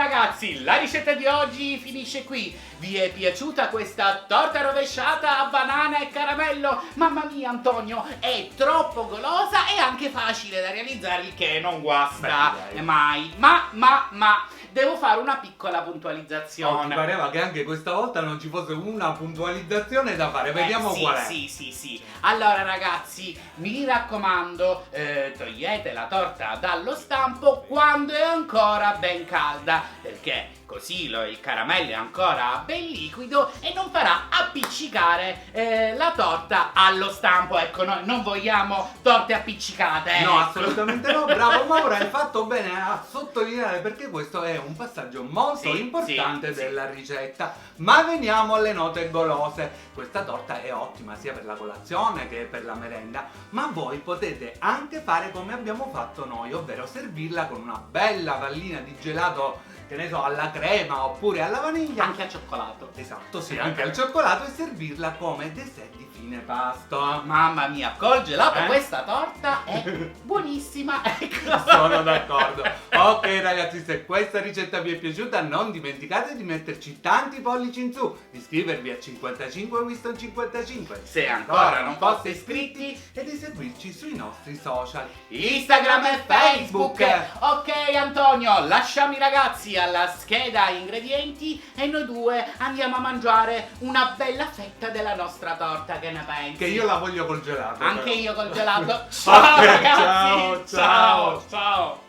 ragazzi, la ricetta di oggi finisce qui. Vi è piaciuta questa torta rovesciata a banana e caramello? Mamma mia Antonio, è troppo golosa e anche facile da realizzare, il che non guasta mai. Ma devo fare una piccola puntualizzazione. Mi pareva che anche questa volta non ci fosse una puntualizzazione da fare. Vediamo sì, qual è. Sì. Allora ragazzi, mi raccomando, togliete la torta dallo stampo quando è ancora ben calda, perché così il caramello è ancora ben liquido e non farà appiccicare la torta allo stampo. Ecco, noi non vogliamo torte appiccicate. No, ecco. assolutamente no. Bravo Mauro, hai fatto bene a sottolineare, perché questo è un passaggio molto importante della ricetta. Ma veniamo alle note golose. Questa torta è ottima sia per la colazione che per la merenda, ma voi potete anche fare come abbiamo fatto noi, ovvero servirla con una bella pallina di gelato, che ne so, alla crema oppure alla vaniglia. Anche al cioccolato. Esatto, sì, anche al cioccolato, e servirla come dessert di fine pasto. Mamma mia, col gelato questa torta è buonissima. Ecco. Sono d'accordo. Ok ragazzi, se questa ricetta vi è piaciuta non dimenticate di metterci tanti pollici in su, di iscrivervi a 55 Winston 55 se ancora non foste iscritti, e di seguirci sui nostri social Instagram e Facebook. Ok Antonio, lasciamo i ragazzi alla scheda ingredienti e noi due andiamo a mangiare una bella fetta della nostra torta. Che ne pensi? Che io la voglio col gelato. Anche però. io col gelato. Ciao ragazzi. Ciao. Ciao.